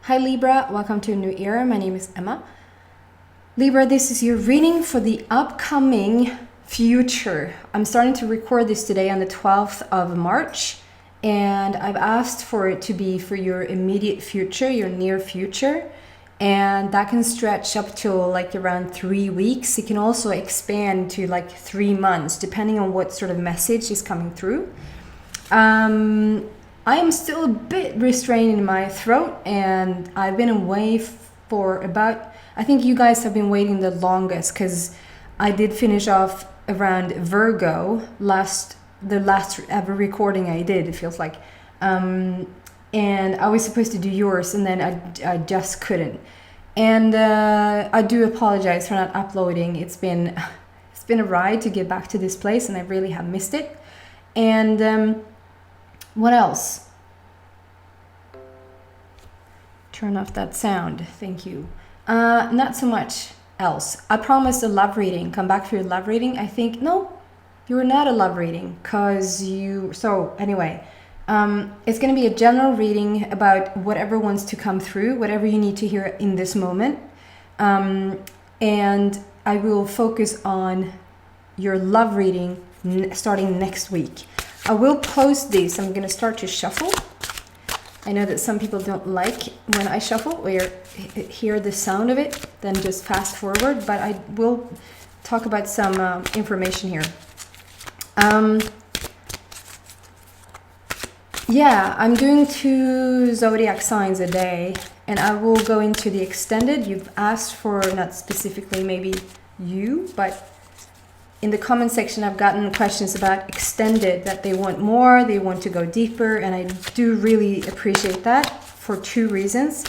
Hi Libra, welcome to a new era. My name is Emma. Libra, this is your reading for the upcoming future. I'm starting to record this today on the 12th of March, and I've asked for it to be for your immediate future, your near future, and that can stretch up to like around 3 weeks. It can also expand to like 3 months, depending on what sort of message is coming through. I am still a bit restrained in my throat, and I've been away for about, I think you guys have been waiting the longest, because I did finish off around Virgo, the last ever recording I did, it feels like. And I was supposed to do yours, and then I just couldn't. And I do apologize for not uploading. It's been a ride to get back to this place, and I really have missed it. And what else? Turn off that sound. Thank you. Not so much else. I promised a love reading. Come back for your love reading. I think, no, you're not a love reading because so anyway, it's going to be a general reading about whatever wants to come through, whatever you need to hear in this moment. And I will focus on your love reading starting next week. I will post this. I'm going to start to shuffle. I know that some people don't like when I shuffle or hear the sound of it, then just fast forward, but I will talk about some information here. Yeah, I'm doing 2 zodiac signs a day, and I will go into the extended. You've asked for, not specifically maybe you, but in the comment section, I've gotten questions about extended, that they want more, they want to go deeper, and I do really appreciate that for 2 reasons.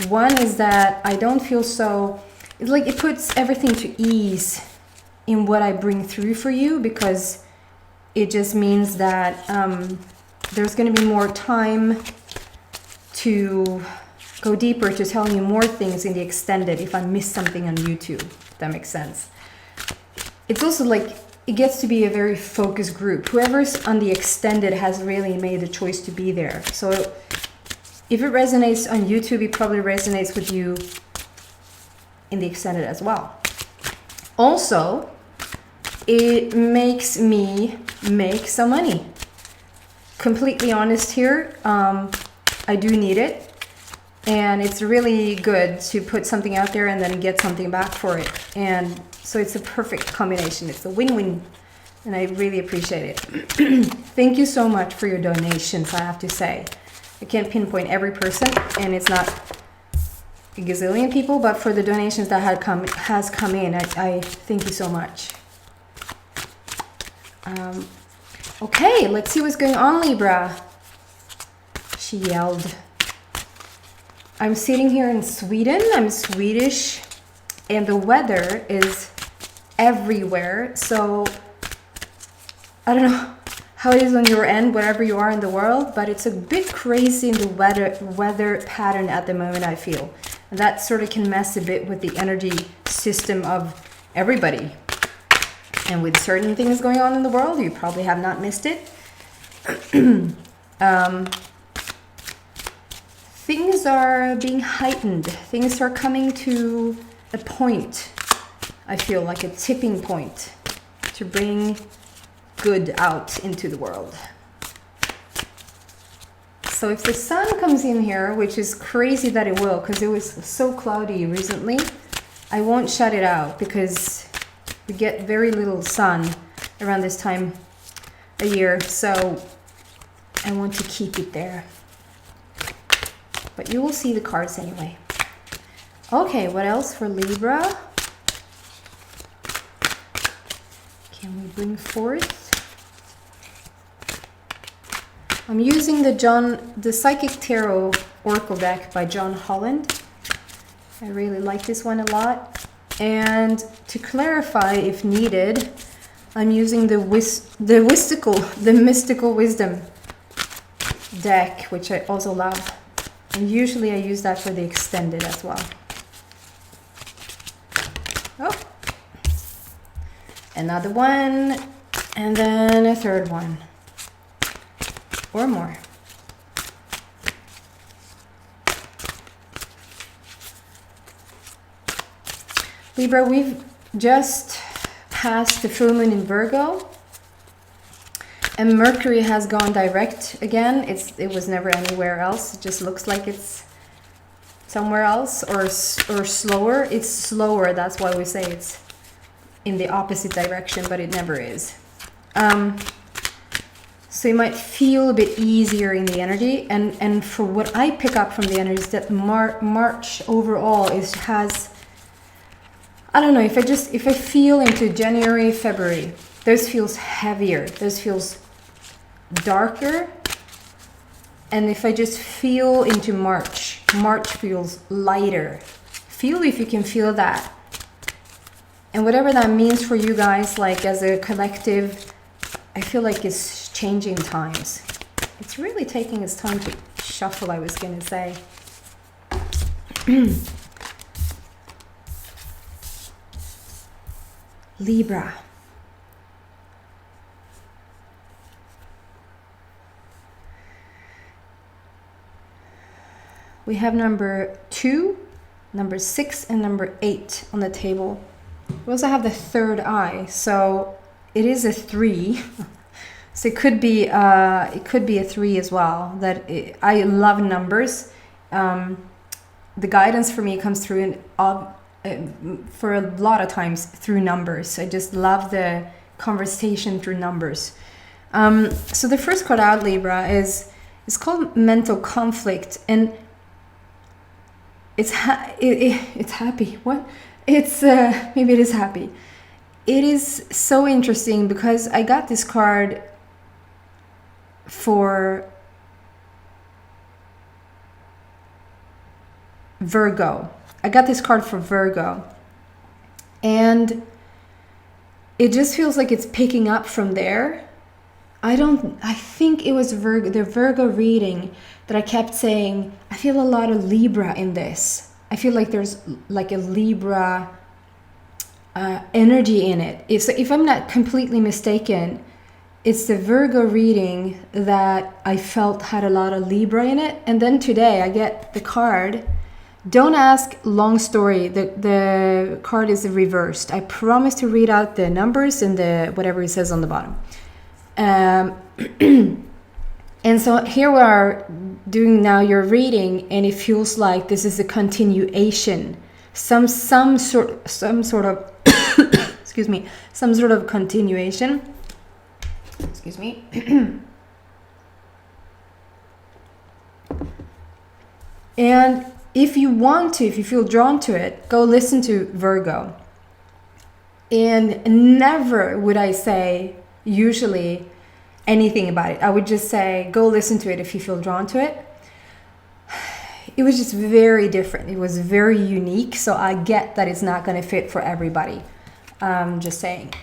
One is that I don't feel so, it's like it puts everything to ease in what I bring through for you, because it just means that there's going to be more time to go deeper, to telling you more things in the extended if I miss something on YouTube, if that makes sense. It's also like, it gets to be a very focused group. Whoever's on the extended has really made the choice to be there. So if it resonates on YouTube, it probably resonates with you in the extended as well. Also, it makes me make some money. Completely honest here, I do need it. And it's really good to put something out there and then get something back for it. And so it's a perfect combination. It's a win-win, and I really appreciate it. Thank you so much for your donations, I have to say. I can't pinpoint every person, and it's not a gazillion people, but for the donations that has come in, I thank you so much. Okay, let's see what's going on, Libra. She yelled. I'm sitting here in Sweden. I'm Swedish, and the weather is everywhere. So I don't know how it is on your end, wherever you are in the world, but it's a bit crazy in the weather pattern at the moment, I feel. And that sort of can mess a bit with the energy system of everybody. And with certain things going on in the world, you probably have not missed it. Things are being heightened. Things are coming to a point. I feel like a tipping point to bring good out into the world. So if the sun comes in here, which is crazy that it will, because it was so cloudy recently, I won't shut it out because we get very little sun around this time a year. So I want to keep it there. But you will see the cards anyway. Okay, what else for Libra? Can we bring forth? I'm using the Psychic Tarot Oracle deck by John Holland. I really like this one a lot. And to clarify, if needed, I'm using the Mystical Wisdom deck, which I also love. And usually I use that for the extended as well. Oh, another one, and then a third one, or more. Libra, we've just passed the full moon in Virgo, and Mercury has gone direct again. It was never anywhere else. It just looks like it's somewhere else, or slower. It's slower, that's why we say it's in the opposite direction, but it never is. So you might feel a bit easier in the energy, and for what I pick up from the energy is that March overall has, I don't know, if I feel into January, February, those feels heavier, those feels darker. And if I just feel into March feels lighter. Feel if you can feel that. And whatever that means for you guys, like as a collective, I feel like it's changing times. It's really taking its time to shuffle, I was gonna say. Libra. We have number 2, number 6, and number 8 on the table. We also have the third eye, so it is a 3. So it could be a 3 as well. I love numbers. The guidance for me comes through for a lot of times through numbers. I just love the conversation through numbers. So the first card out, Libra, is called mental conflict, and it's happy. What? It's maybe it is happy. It is so interesting because I got this card for Virgo. I got this card for Virgo, and it just feels like it's picking up from there. I think it was the Virgo reading that I kept saying, I feel a lot of Libra in this. I feel like there's like a Libra energy in it. If I'm not completely mistaken, it's the Virgo reading that I felt had a lot of Libra in it. And then today I get the card. Don't ask, long story. The card is reversed. I promise to read out the numbers and the whatever it says on the bottom. And so here we are doing now your reading, and it feels like this is a continuation, some sort of excuse me, some sort of continuation. Excuse me. And if you want to, if you feel drawn to it, go listen to Virgo. And never would I say usually anything about it. I would just say go listen to it if you feel drawn to it. It was just very different. It was very unique. So I get that it's not going to fit for everybody. Just saying.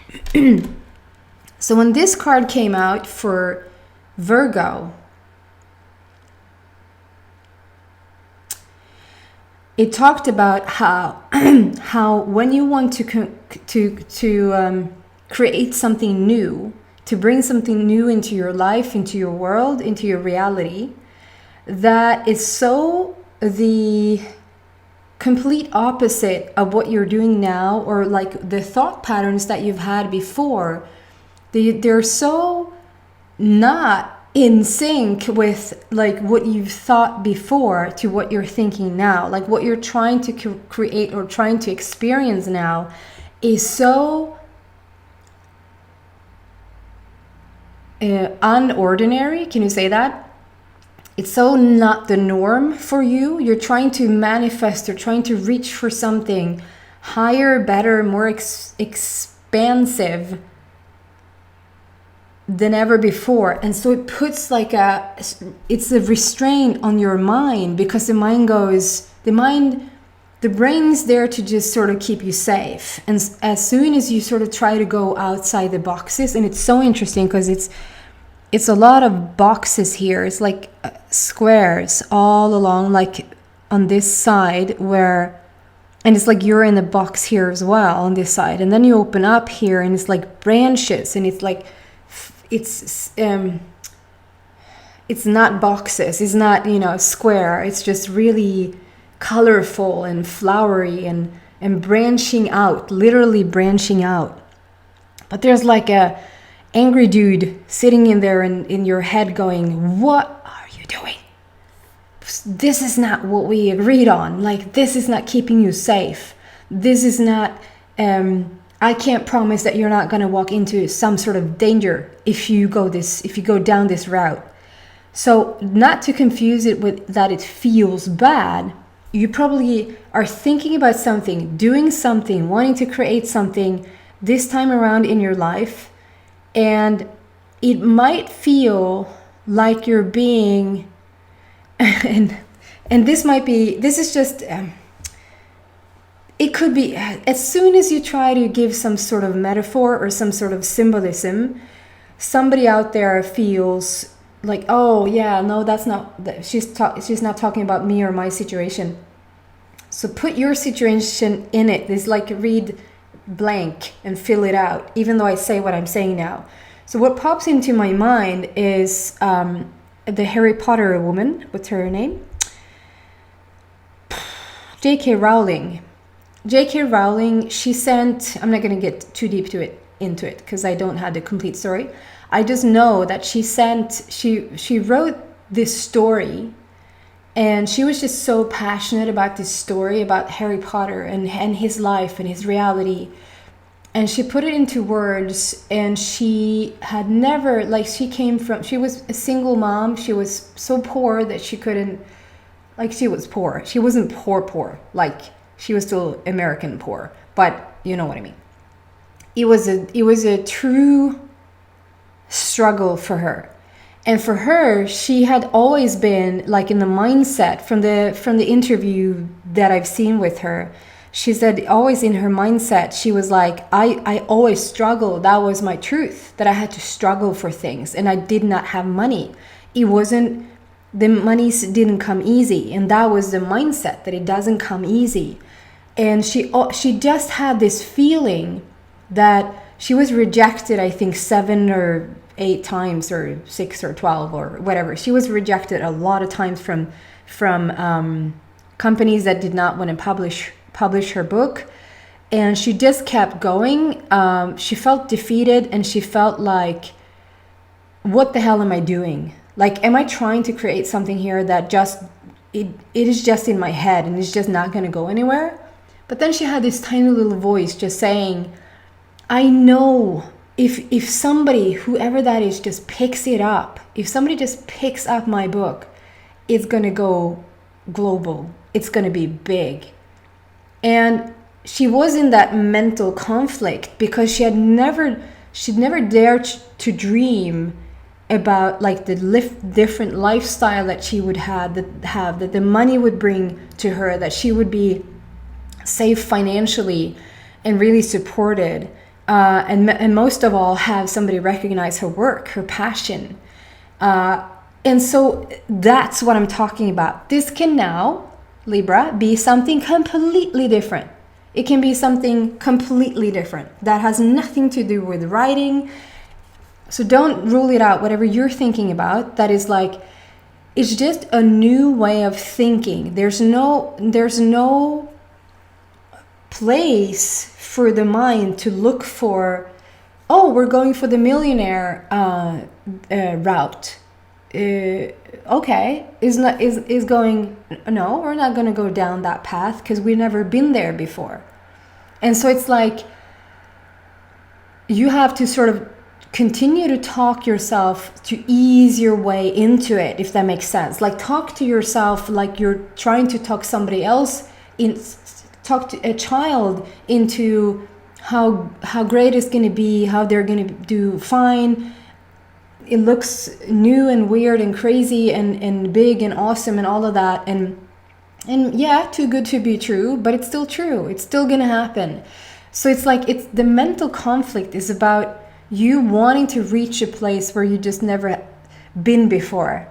So when this card came out for Virgo, it talked about how when you want to create something new, to bring something new into your life, into your world, into your reality, that is so the complete opposite of what you're doing now, or like the thought patterns that you've had before. They're so not in sync with like what you've thought before to what you're thinking now. Like what you're trying to create or trying to experience now is so unordinary. Can you say that? It's so not the norm for you. You're trying to manifest, you're trying to reach for something higher, better, more expansive than ever before. And so it puts like it's a restraint on your mind, because the brain's there to just sort of keep you safe. And as soon as you sort of try to go outside the boxes, and it's so interesting because it's a lot of boxes here. It's like squares all along, like on this side and it's like you're in a box here as well on this side. And then you open up here and it's like branches, and it's like, it's not boxes. It's not, square. It's just really colorful and flowery and and branching out, literally branching out. But there's like a angry dude sitting in there in your head going, what are you doing? This is not what we agreed on. Like, this is not keeping you safe. This is not, I can't promise that you're not going to walk into some sort of danger if you go down this route. So not to confuse it with that it feels bad, you probably are thinking about something, doing something, wanting to create something this time around in your life, and it might feel like you're being and this is just it could be, as soon as you try to give some sort of metaphor or some sort of symbolism, somebody out there feels like, oh yeah, no, that's not, she's not talking about me or my situation. So put your situation in it. It's like read blank and fill it out, even though I say what I'm saying now. So what pops into my mind is the Harry Potter woman. What's her name? J.K. Rowling. J.K. Rowling, she sent, I'm not going to get too deep into it because I don't have the complete story. I just know that she wrote this story, and she was just so passionate about this story about Harry Potter and his life and his reality. And she put it into words, and she had never, like, she was a single mom. She was so poor that she couldn't, like, she was poor. She wasn't poor, like, she was still American poor, but you know what I mean. It was a true struggle for her. And for her, she had always been like in the mindset from the interview that I've seen with her. She said always in her mindset, she was like, I always struggled. That was my truth, that I had to struggle for things, and I did not have money. It wasn't, the money didn't come easy. And that was the mindset, that it doesn't come easy. And she just had this feeling that she was rejected, I think 7 or 8 times or 6 or 12 or whatever. She was rejected a lot of times from companies that did not want to publish her book. And she just kept going. She felt defeated, and she felt like, what the hell am I doing? Like, am I trying to create something here that just, it is just in my head and it's just not going to go anywhere? But then she had this tiny little voice just saying, I know if somebody, whoever that is, just picks it up, if somebody just picks up my book, it's going to go global. It's going to be big. And she was in that mental conflict because she'd never dared to dream about like the different lifestyle that she would have, that the money would bring to her, that she would be safe financially and really supported, and most of all have somebody recognize her work, her passion, and so that's what I'm talking about. This can now, Libra, be something completely different. It can be something completely different that has nothing to do with writing. So don't rule it out. Whatever you're thinking about, that is like, it's just a new way of thinking. There's no place for the mind to look for, oh, we're going for the millionaire route. Okay, is going, no, we're not going to go down that path because we've never been there before. And so it's like you have to sort of continue to talk yourself to ease your way into it, if that makes sense. Like, talk to yourself like you're trying to talk somebody else talk to a child into how great it's going to be, how they're going to do fine. It looks new and weird and crazy and big and awesome and all of that, and yeah, too good to be true, but it's still true. It's still going to happen. So it's like, it's the mental conflict is about you wanting to reach a place where you just never been before,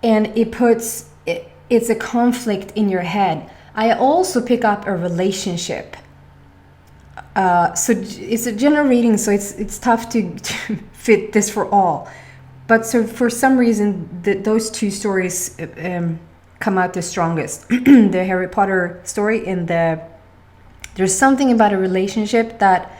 and it's a conflict in your head. I also pick up a relationship. So it's a general reading, so it's tough to fit this for all. But so for some reason, those two stories come out the strongest. The Harry Potter story and the There's something about a relationship that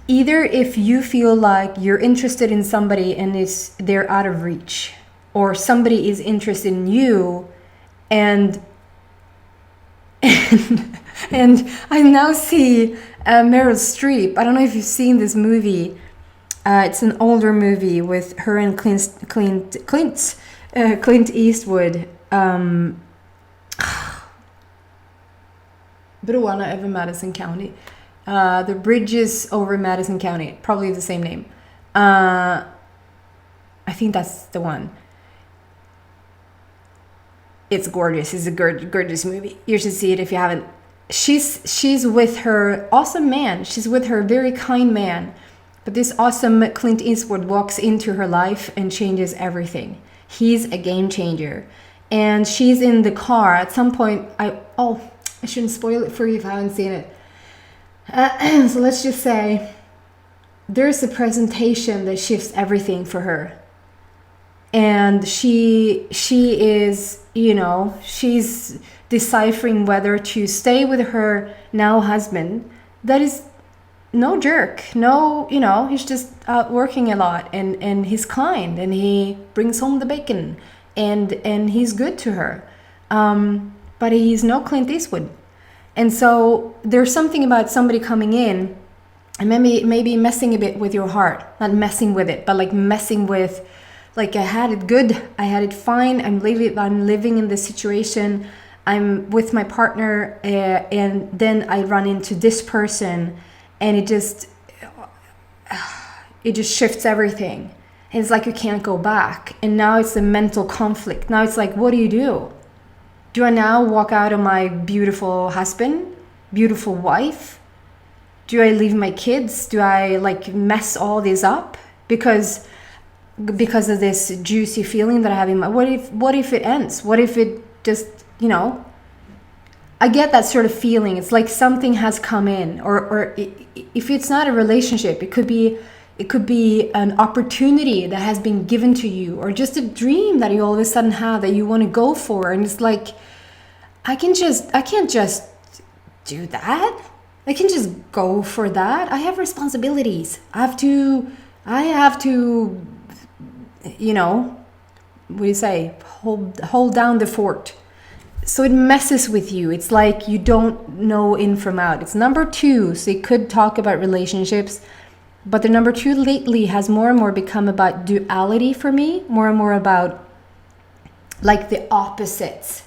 either if you feel like you're interested in somebody and they're out of reach, or somebody is interested in you and and I now see Meryl Streep. I don't know if you've seen this movie. It's an older movie with her and Clint Eastwood. Broarna över Madison County. The bridges over Madison County. Probably the same name. I think that's the one. It's gorgeous. It's a gorgeous movie. You should see it if you haven't. She's with her awesome man. She's with her very kind man. But this awesome Clint Eastwood walks into her life and changes everything. He's a game changer. And she's in the car. At some point, I shouldn't spoil it for you if I haven't seen it. So let's just say there's a presentation that shifts everything for her. And she is, she's deciphering whether to stay with her now husband. That is no jerk. No, he's just out working a lot and he's kind and he brings home the bacon and he's good to her. But he's no Clint Eastwood. And so there's something about somebody coming in and maybe messing a bit with your heart. Not messing with it, but like messing with, like I had it good, I had it fine, I'm living in this situation, I'm with my partner, and then I run into this person and it just shifts everything. And it's like you can't go back. And now it's a mental conflict. Now it's like, what do? Do I now walk out on my beautiful husband, beautiful wife? Do I leave my kids? Do I mess all this up because of this juicy feeling that I have in my... What if it ends? What if it just, I get that sort of feeling. It's like something has come in, or if it's not a relationship, it could be an opportunity that has been given to you, or just a dream that you all of a sudden have that you want to go for, and it's like, I can't just do that. I can just go for that. I have responsibilities. I have to what do you say? Hold down the fort. So it messes with you. It's like you don't know in from out. It's number 2, so it could talk about relationships. But the number 2 lately has more and more become about duality for me. More and more about like the opposites.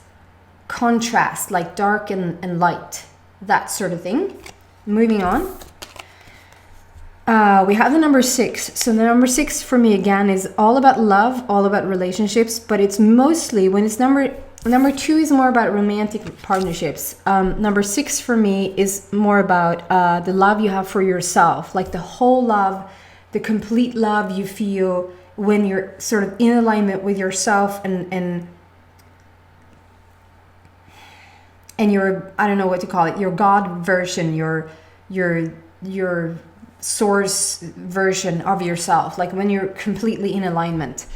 Contrast, like dark and light. That sort of thing. Moving on. We have the number 6. So the number 6 for me again is all about love, all about relationships. But it's mostly, when it's number 2 is more about romantic partnerships. Number 6 for me is more about the love you have for yourself, like the whole love, the complete love you feel when you're sort of in alignment with yourself and your, I don't know what to call it, your God version, your source version of yourself, like when you're completely in alignment.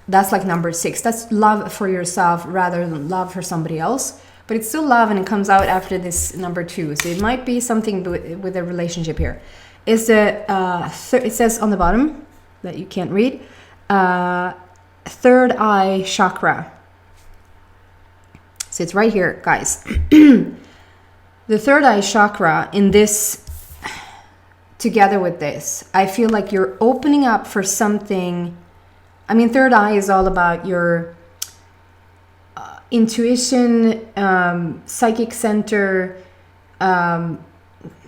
That's like number 6. That's love for yourself rather than love for somebody else. But it's still love, and it comes out after this number 2. So it might be something with a relationship here. It's the it says on the bottom that you can't read, third eye chakra. So it's right here, guys. The third eye chakra in this, together with this, I feel like you're opening up for something. I mean, third eye is all about your intuition, psychic center,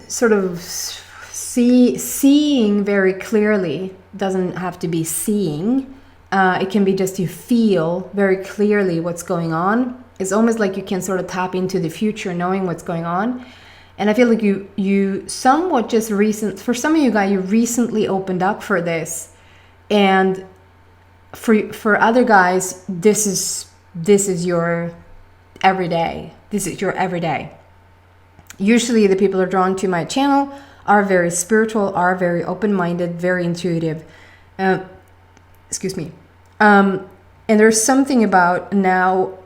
sort of seeing very clearly. Doesn't have to be seeing. It can be just you feel very clearly what's going on. It's almost like you can sort of tap into the future, knowing what's going on. And I feel like you somewhat just for some of you guys, you recently opened up for this, and for other guys, this is your everyday. This is your everyday. Usually the people who are drawn to my channel are very spiritual, are very open-minded, very intuitive. Excuse me. And there's something about now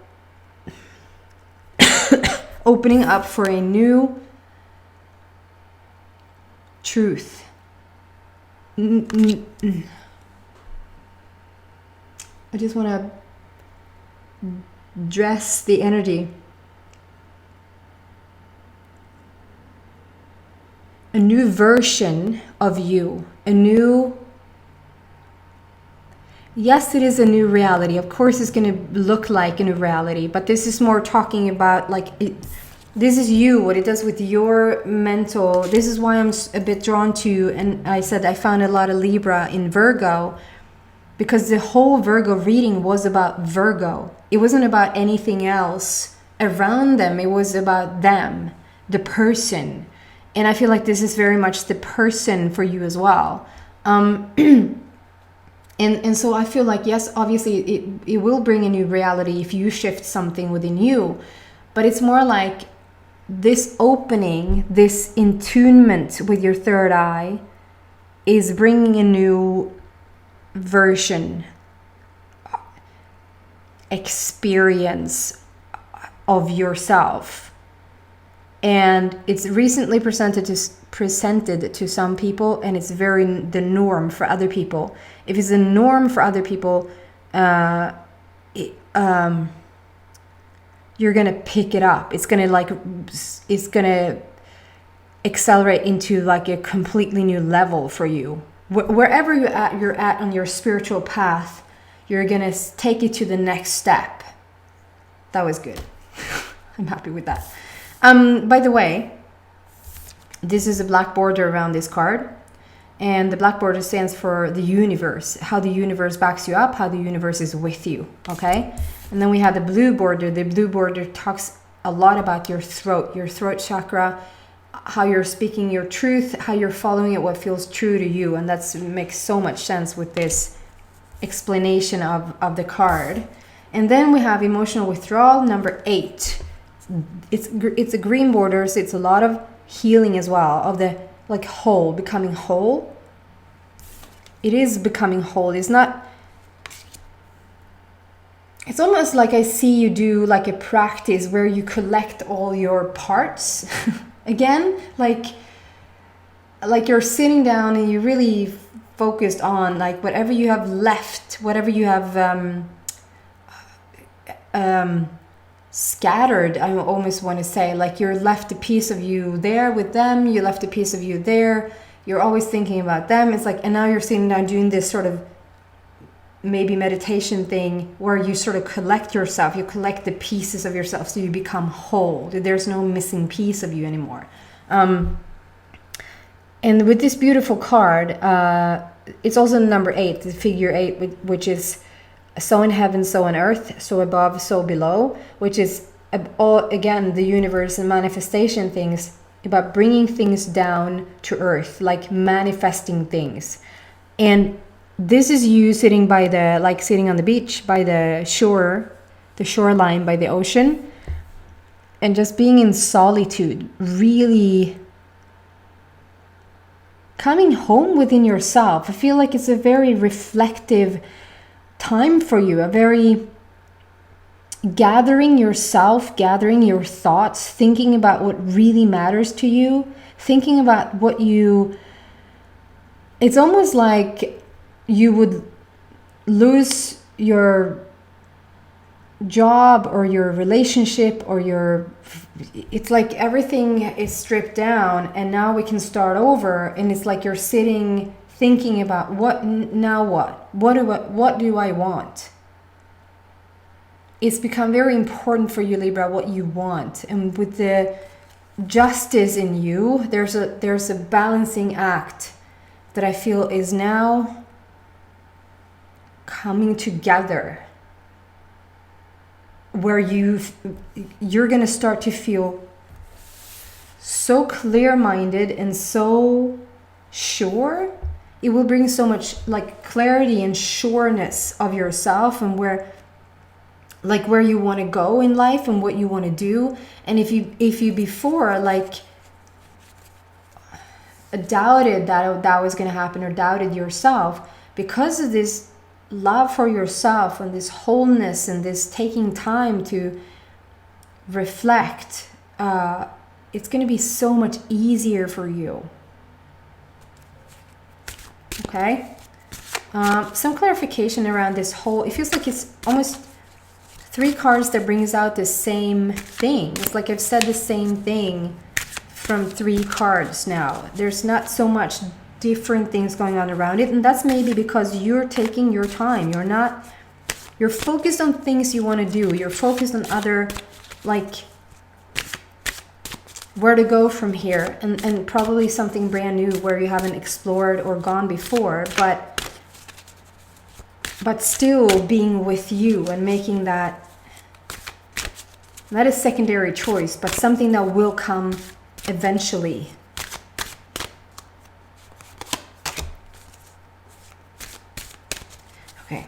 opening up for a new truth. I just want to dress the energy. A new version of you, a new, yes, it is a new reality. Of course, it's going to look like a new reality, but this is more talking about like, this is you, what it does with your mental. This is why I'm a bit drawn to, and I said I found a lot of Libra in Virgo, because the whole Virgo reading was about Virgo. It wasn't about anything else around them. It was about them, the person. And I feel like this is very much the person for you as well. And so I feel like, yes, obviously it will bring a new reality if you shift something within you. But it's more like this opening, this attunement with your third eye is bringing a new version, experience of yourself. And it's recently presented to some people, and it's very the norm for other people. If it's a norm for other people, you're gonna pick it up. It's gonna accelerate into like a completely new level for you. Wherever you're at on your spiritual path, you're gonna take it to the next step. That was good. I'm happy with that. By the way, this is a black border around this card, and the black border stands for the universe, how the universe backs you up, how the universe is with you, okay? And then we have the blue border. The blue border talks a lot about your throat chakra, how you're speaking your truth, how you're following it, what feels true to you. And that makes so much sense with this explanation of the card. And then we have emotional withdrawal, number 8. It's a green border, so it's a lot of healing as well, of the like whole, becoming whole. It is becoming whole. It's not, it's almost like I see you do like a practice where you collect all your parts again, like you're sitting down and you really focused on like whatever you have left, whatever you have scattered. I almost want to say like you're left a piece of you there with them, you left a piece of you there, you're always thinking about them. It's like, and now you're sitting down doing this sort of maybe meditation thing where you sort of collect yourself, you collect the pieces of yourself so you become whole. There's no missing piece of you anymore. And with this beautiful card, it's also number 8, the figure 8, which is so in heaven, so on earth, so above, so below, which is all, again, the universe and manifestation things, about bringing things down to earth, like manifesting things. And this is you sitting by the, like sitting on the beach, by the shore, the shoreline, by the ocean, and just being in solitude, really coming home within yourself. I feel like it's a very reflective time for you, a very gathering yourself, gathering your thoughts, thinking about what really matters to you, thinking about what you, it's almost like you would lose your job or your relationship or your, it's like everything is stripped down and now we can start over, and it's like you're sitting thinking about what do I want. It's become very important for you, Libra, what you want. And with the justice in you, there's a balancing act that I feel is now coming together, where you're going to start to feel so clear-minded and so sure. It will bring so much like clarity and sureness of yourself and where you want to go in life and what you want to do. And if you before like doubted that was going to happen, or doubted yourself, because of this love for yourself and this wholeness and this taking time to reflect it's going to be so much easier for you. Okay. Some clarification around this whole, it feels like it's almost 3 cards that brings out the same thing. It's like I've said the same thing from 3 cards now. There's not so much different things going on around it, and that's maybe because you're taking your time. You're focused on things you want to do. You're focused on other, like, where to go from here, and probably something brand new where you haven't explored or gone before, but still being with you and making that is secondary choice, but something that will come eventually. Okay.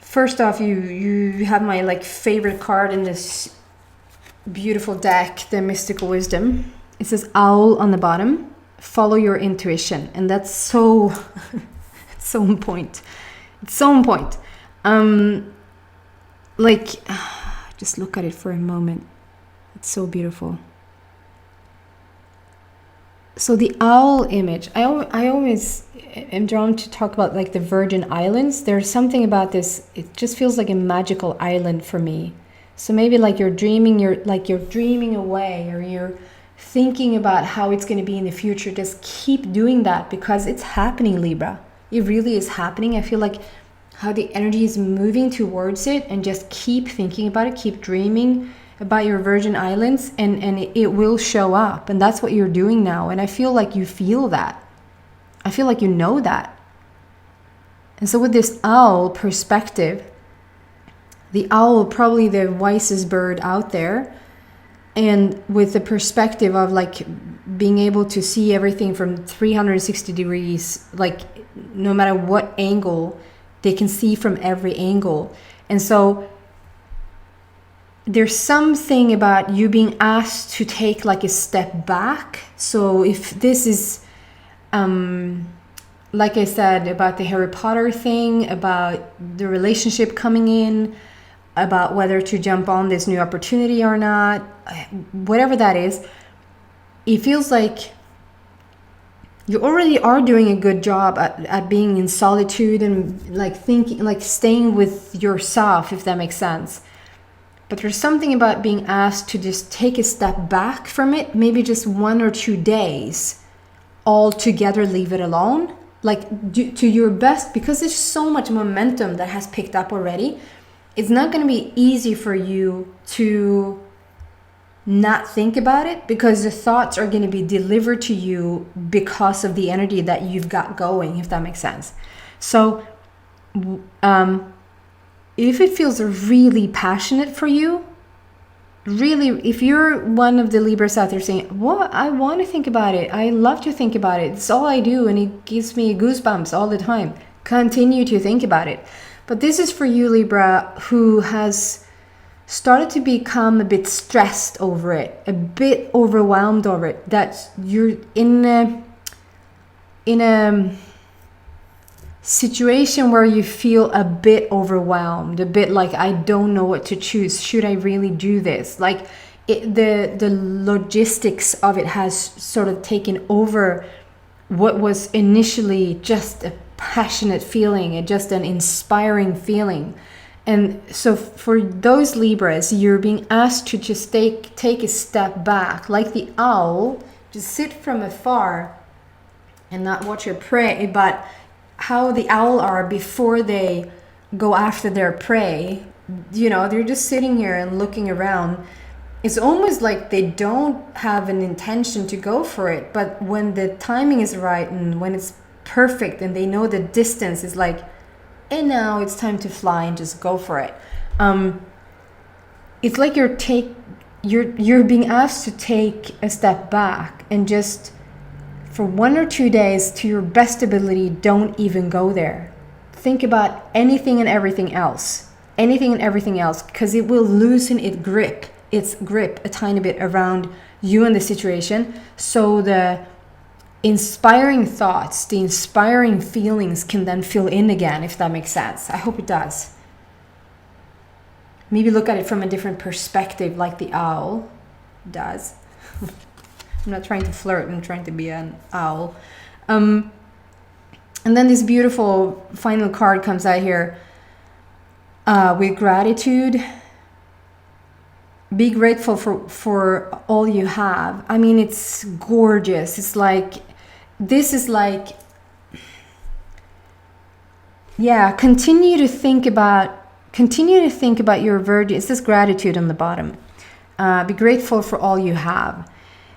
First off, you have my like favorite card in this beautiful deck, the Mystical Wisdom. It says owl on the bottom. Follow your intuition, and that's so so on point. It's so on point. Like, just look at it for a moment. It's so beautiful. So the owl image, I always am drawn to talk about like the Virgin Islands. There's something about this, it just feels like a magical island for me. So maybe like you're dreaming away, or you're thinking about how it's going to be in the future. Just keep doing that, because it's happening, Libra. It really is happening. I feel like how the energy is moving towards it, and just keep thinking about it, keep dreaming about your Virgin Islands, and it will show up. And that's what you're doing now. And I feel like you feel that. I feel like you know that. And so with this owl perspective, the owl, probably the wisest bird out there, and with the perspective of like being able to see everything from 360 degrees, like no matter what angle, they can see from every angle. And so there's something about you being asked to take like a step back. So if this is, like I said, about the Harry Potter thing, about the relationship coming in, about whether to jump on this new opportunity or not, whatever that is, it feels like you already are doing a good job at being in solitude and like thinking, like staying with yourself, if that makes sense. But there's something about being asked to just take a step back from it, maybe just 1 or 2 days, altogether leave it alone, like do to your best, because there's so much momentum that has picked up already. It's not going to be easy for you to not think about it, because the thoughts are going to be delivered to you because of the energy that you've got going, if that makes sense. So if it feels really passionate for you, really, if you're one of the Libras out there saying, what, I want to think about it, I love to think about it, it's all I do and it gives me goosebumps all the time, continue to think about it. But this is for you, Libra, who has started to become a bit stressed over it, a bit overwhelmed over it, that you're in a situation where you feel a bit overwhelmed, a bit like, I don't know what to choose. Should I really do this? Like the logistics of it has sort of taken over what was initially just a passionate feeling, and just an inspiring feeling. And so for those Libras, you're being asked to just take a step back, like the owl, just sit from afar and not watch your prey, but how the owl are before they go after their prey. You know, they're just sitting here and looking around. It's almost like they don't have an intention to go for it, but when the timing is right and when it's perfect and they know the distance is like, and now it's time to fly and just go for it. It's like you're being asked to take a step back and just for 1 or 2 days, to your best ability, don't even go there. Think about anything and everything else, because it will loosen its grip a tiny bit around you and the situation. So the inspiring thoughts, the inspiring feelings can then fill in again, if that makes sense. I hope it does. Maybe look at it from a different perspective, like the owl does. I'm not trying to flirt, I'm trying to be an owl. And then this beautiful final card comes out here with gratitude. Be grateful for all you have. I mean, it's gorgeous. It's like, this is like, yeah, continue to think about your Virgin. It says gratitude on the bottom. Be grateful for all you have.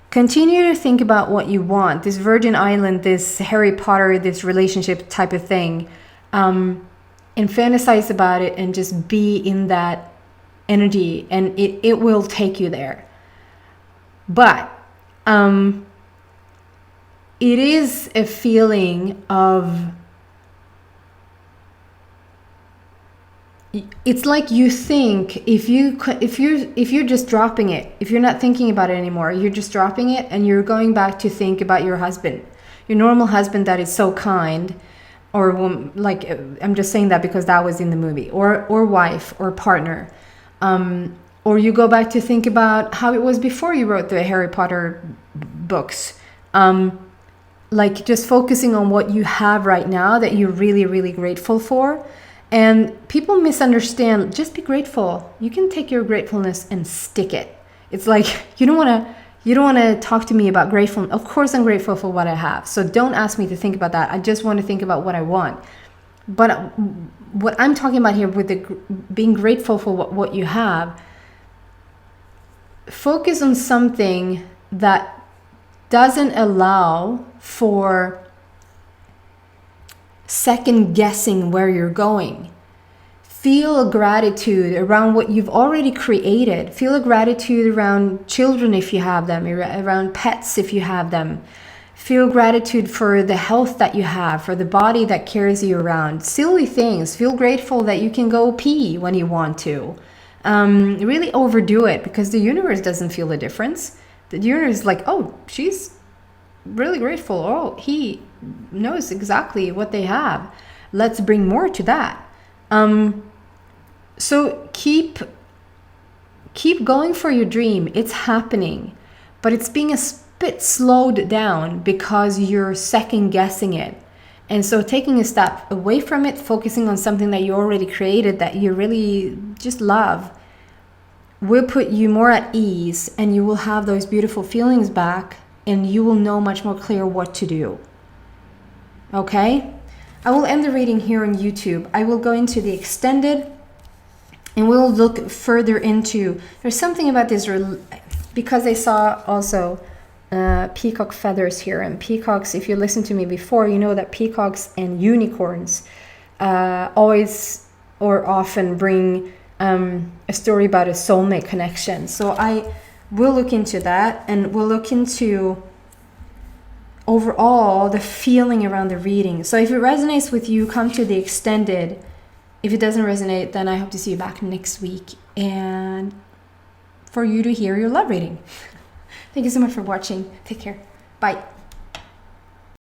Continue to think about what you want. This Virgin Island, this Harry Potter, this relationship type of thing. And fantasize about it and just be in that energy, and it will take you there. But it is a feeling of, it's like you think if you're just dropping it, if you're not thinking about it anymore, you're just dropping it and you're going back to think about your husband, your normal husband that is so kind, or like, I'm just saying that because that was in the movie, or wife or partner, or you go back to think about how it was before you wrote the Harry Potter books, like just focusing on what you have right now that you're really, really grateful for. And people misunderstand. Just be grateful. You can take your gratefulness and stick it. It's like, you don't want to talk to me about grateful. Of course I'm grateful for what I have. So don't ask me to think about that. I just want to think about what I want. But what I'm talking about here with the being grateful for what you have, focus on something that doesn't allow for second guessing where you're going. Feel a gratitude around what you've already created. Feel a gratitude around children if you have them, around pets if you have them. Feel gratitude for the health that you have, for the body that carries you around. Silly things. Feel grateful that you can go pee when you want to. Really overdo it, because the universe doesn't feel the difference. The universe is like, oh, she's really grateful. Oh, he knows exactly what they have. Let's bring more to that. So keep going for your dream. It's happening, but it's being a bit slowed down because you're second guessing it. And so taking a step away from it, focusing on something that you already created that you really just love, will put you more at ease, and you will have those beautiful feelings back, and you will know much more clear what to do. Okay? I will end the reading here on YouTube. I will go into the extended, and we'll look further into, there's something about this, because I saw also peacock feathers here, and peacocks, if you listen to me before, you know that peacocks and unicorns always or often bring a story about a soulmate connection. So I will look into that, and we'll look into overall the feeling around the reading. So if it resonates with you, come to the extended. If it doesn't resonate, then I hope to see you back next week and for you to hear your love reading. Thank you so much for watching. Take care. Bye.